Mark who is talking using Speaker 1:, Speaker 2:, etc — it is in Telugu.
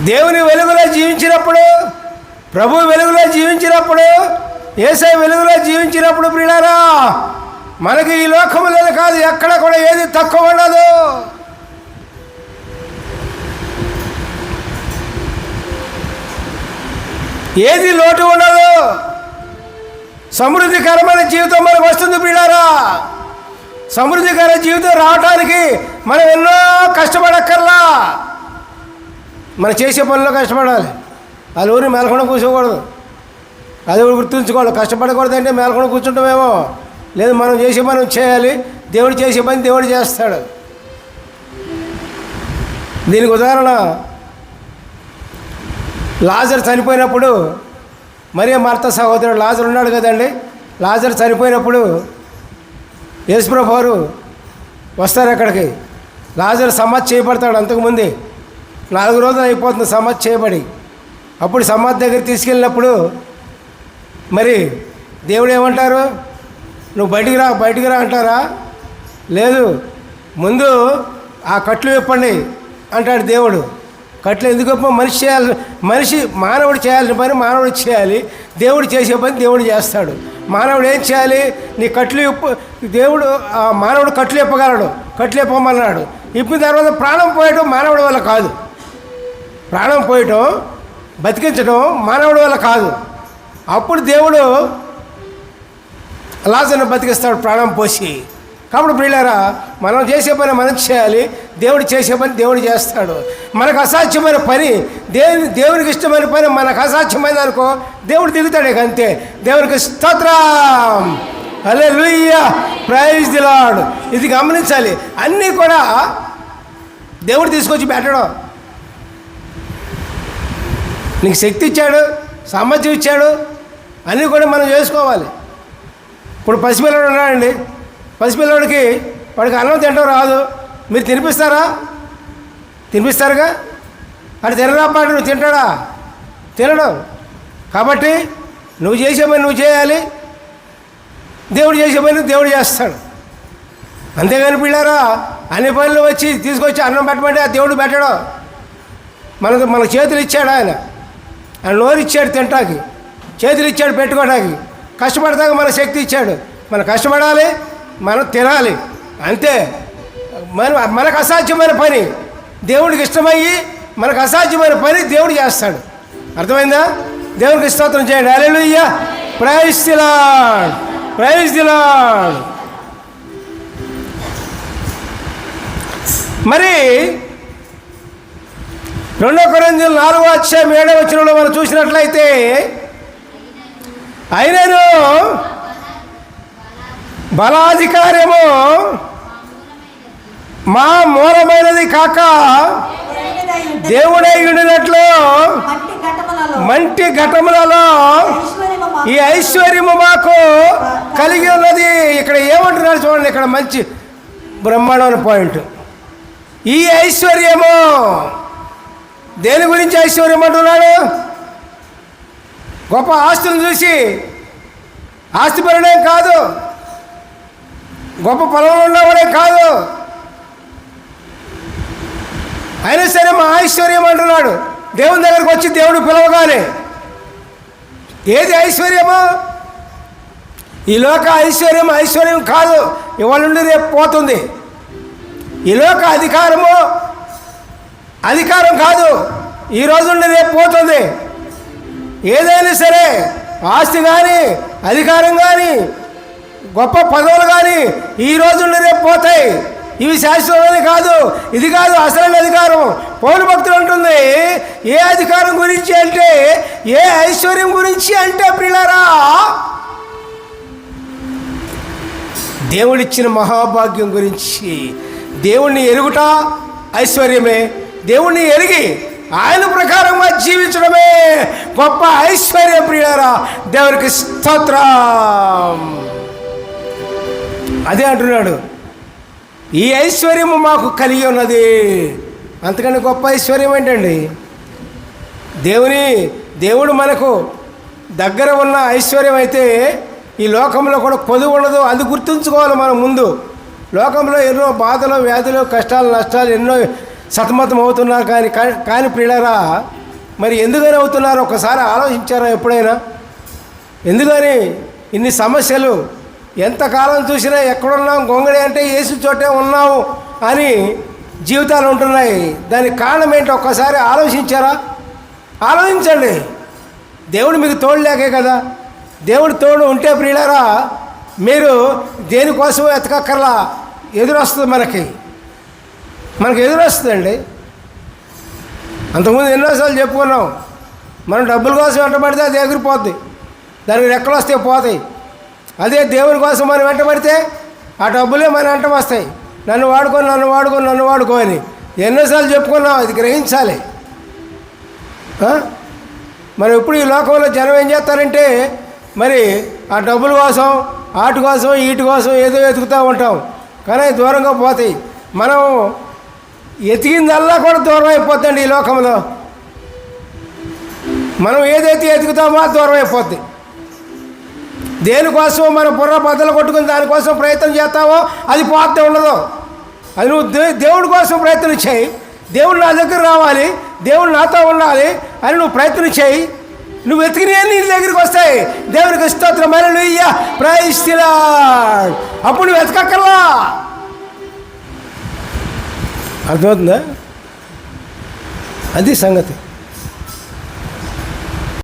Speaker 1: దేవుని వెలుగులో జీవించినప్పుడు, ప్రభు వెలుగులో జీవించినప్పుడు, యేసయ్య వెలుగులో జీవించినప్పుడు ప్రియులారా, మనకి ఈ లోకములో కాదు ఎక్కడ కూడా ఏది తక్కువ ఉండదు. ఏది లోటు ఉండదు. సమృద్ధికరమైన జీవితం మనకు వస్తుంది ప్రియులారా. సమృద్ధికర జీవితం రావటానికి మనం ఎన్నో కష్టపడక్కర్లా. మనం చేసే పనిలో కష్టపడాలి. అది ఊరిని మేలకుండా కూర్చోకూడదు. అది గుర్తుంచుకోవాలి. కష్టపడకూడదు అంటే మేలకుండా కూర్చుంటామేమో. లేదు, మనం చేసే పని చేయాలి. దేవుడు చేసే పని దేవుడు చేస్తాడు. దీనికి ఉదాహరణ లాజరు చనిపోయినప్పుడు, మరియ మార్త సహోదరుడు లాజరు ఉన్నాడు కదండి. లాజరు చనిపోయినప్పుడు యేసుప్రభు వారు వస్తారు అక్కడికి. లాజరు సమాధి చేయబడతాడు. అంతకుముందే 4 రోజులు అయిపోతుంది సమాధి చేయబడి. అప్పుడు సమాధి దగ్గర తీసుకెళ్ళినప్పుడు మరి దేవుడు ఏమంటారు? నువ్వు బయటికి రా అంటారా? లేదు, ముందు ఆ కట్లు విప్పండి అంటాడు దేవుడు. కట్లు ఎందుకు విప్ప? మానవుడు చేయాల్సిన పని మానవుడు చేయాలి. దేవుడు చేసే పని దేవుడు చేస్తాడు. మానవుడు ఏం చేయాలి? నీ కట్లు విప్పు. దేవుడు మానవుడు కట్లు విప్పగలడు. కట్లు విప్పమన్నాడు. ఇప్పిన తర్వాత ప్రాణం పోయటం మానవుడి వల్ల కాదు. ప్రాణం పోయటం, బతికించడం మానవుడి వల్ల కాదు. అప్పుడు దేవుడు లాజరును బతికిస్తాడు ప్రాణం పోసి. కాబట్టి ప్రియులారా, మనం చేసే పని మనం చేయాలి. దేవుడు చేసే పని దేవుడు చేస్తాడు. మనకు అసాధ్యమైన పని దేవునికి ఇష్టమైన పని మనకు అసాధ్యమైంది అనుకో, దేవుడు దిగుతాడు. ఇక అంతే. దేవునికి స్తోత్రం, హల్లెలూయా, ప్రైజ్ ది లార్డ్. ఇది గమనించాలి. అన్నీ కూడా దేవుడు తీసుకొచ్చి పెట్టడం. నీకు శక్తి ఇచ్చాడు, సామర్థ్యం ఇచ్చాడు, అన్నీ కూడా మనం చేసుకోవాలి. ఇప్పుడు పసిపిల్లడు ఉన్నాడండి. పసిపిల్లడికి వాడికి అన్నం తినడం రాదు. మీరు తినిపిస్తారా? తినిపిస్తారుగా. అది తినరా పాటు నువ్వు తింటాడా? తినడం. కాబట్టి నువ్వు చేసే పని నువ్వు చేయాలి. దేవుడు చేసే పని దేవుడు చేస్తాడు. అంతేగాని పిల్లారా, అన్ని పనులు వచ్చి తీసుకొచ్చి అన్నం పెట్టమంటే ఆ దేవుడు పెట్టడం. మన చేతులు ఇచ్చాడు ఆయన నోరు ఇచ్చాడు తింటాకి, చేతులు ఇచ్చాడు పెట్టుకోవడానికి, కష్టపడతాక మన శక్తి ఇచ్చాడు. మనం కష్టపడాలి, మనం తినాలి, అంతే. మనకు అసాధ్యమైన పని దేవుడికి ఇష్టమయ్యి మనకు అసాధ్యమైన పని దేవుడు చేస్తాడు. అర్థమైందా? దేవునికి స్తోత్రం చేయండి. Hallelujah, praise the Lord, praise the Lord. మరి 2 కొరింథీయులు 4:7 మనం చూసినట్లయితే, అయినను బలాధికారము మా మూలమైనది కాక దేవుడై ఉండినట్లు మంటి ఘటములలో ఈ ఐశ్వర్యము మాకు కలిగి ఉన్నది. ఇక్కడ ఏమంటున్నారు చూడండి, ఇక్కడ మంచి బ్రహ్మాండమైన పాయింట్. ఈ ఐశ్వర్యము దేని గురించి ఐశ్వర్యం అంటున్నాడు? గొప్ప ఆస్తులను చూసి ఆస్తిపరుడేం కాదు, గొప్ప పొలంలో ఉన్నవాడే కాదు. అయినా సరే మా ఐశ్వర్యం అంటున్నాడు. దేవుని దగ్గరకు వచ్చి దేవుడు పిలవగానే ఏది ఐశ్వర్యము? ఈ లోక ఐశ్వర్యం కాదు, ఇవాళ నుండి రేపు పోతుంది. ఈ లోక అధికారం కాదు, ఈ రోజు నుండి రేపు పోతుంది. ఏదైనా సరే ఆస్తి కానీ, అధికారం కానీ, గొప్ప పదవులు కానీ ఈ రోజు నుండి రేపు పోతాయి. ఇవి శాశ్వతమైనది కాదు. ఇది కాదు అసలైన అధికారం. పౌలు భక్తులు ఉంటుంది, ఏ అధికారం గురించి అంటే, ఏ ఐశ్వర్యం గురించి అంటే ప్రియులారా, దేవుడిచ్చిన మహాభాగ్యం గురించి. దేవుణ్ణి ఎరుగుట ఐశ్వర్యమే. దేవుణ్ణి ఎరిగి ఆయన ప్రకారంగా జీవించడమే గొప్ప ఐశ్వర్యం ప్రియులారా. దేవునికి స్తోత్రం. అదే అంటున్నాడు, ఈ ఐశ్వర్యము మాకు కలిగి ఉన్నది. అంతకంటే గొప్ప ఐశ్వర్యం ఏంటండి? దేవుడు మనకు దగ్గర ఉన్న ఐశ్వర్యం అయితే ఈ లోకంలో కూడా కొదువు ఉండదు. అది గుర్తుంచుకోవాలి మనం. ముందు లోకంలో ఎన్నో బాధలు, వ్యాధులు, కష్టాలు, నష్టాలు ఎన్నో సతమతం అవుతున్నారు. కానీ ప్రియులారా, మరి ఎందుకని అవుతున్నారు ఒకసారి ఆలోచించారా ఎప్పుడైనా? ఎందుకని ఇన్ని సమస్యలు? ఎంతకాలం చూసినా ఎక్కడున్నాం, గొంగడి అంటే యేసు చోటే ఉన్నాము అని జీవితాలు ఉంటున్నాయి. దానికి కారణం ఏంటో ఒక్కసారి ఆలోచించారా? ఆలోచించండి. దేవుడు మీకు తోడు లేకే కదా. దేవుడు తోడు ఉంటే ప్రియులారా, మీరు దేనికోసం ఎతకక్కర్లా, ఎదురొస్తుంది మనకి ఎదురొస్తుందండి. అంతకుముందు ఎన్నోసార్లు చెప్పుకున్నాం, మనం డబ్బుల కోసం వెంటబడితే అది ఎగిరిపోద్ది, దానికి రెక్కలు వస్తే పోతాయి. అదే దేవుని కోసం మనం వెంటబడితే ఆ డబ్బులే మన వెంట వస్తాయి. నన్ను వాడుకో అని ఎన్నోసార్లు చెప్పుకున్నాం. అది గ్రహించాలి. మరి ఎప్పుడు ఈ లోకంలో జనం ఏం చేస్తారంటే, మరి ఆ డబ్బుల కోసం, ఆటి కోసం, వీటి కోసం ఏదో వెతుకుతూ ఉంటాం, కానీ దూరంగా పోతాయి. మనం ఎతికిందల్లా కూడా దూరం అయిపోద్దండి ఈ లోకంలో. మనం ఏదైతే ఎతుకుతామో అది దూరం అయిపోద్ది. దేనికోసం మనం బుర్ర బద్దలు కొట్టుకుని దానికోసం ప్రయత్నం చేస్తావో అది పోతే ఉండదు. అది నువ్వు దేవుడి కోసం ప్రయత్నం చేయి. దేవుడు నా దగ్గర రావాలి, దేవుడు నాతో ఉండాలి అని నువ్వు ప్రయత్నం చేయి. నువ్వు వెతికినే నీ దగ్గరికి వస్తాయి. దేవునికి స్తోత్రం, హల్లెలూయా, ప్రైజ్ ది లార్డ్. అప్పుడు నువ్వు వెతకక్కర్లా. అర్థమవుతుందా? అది సంగతి.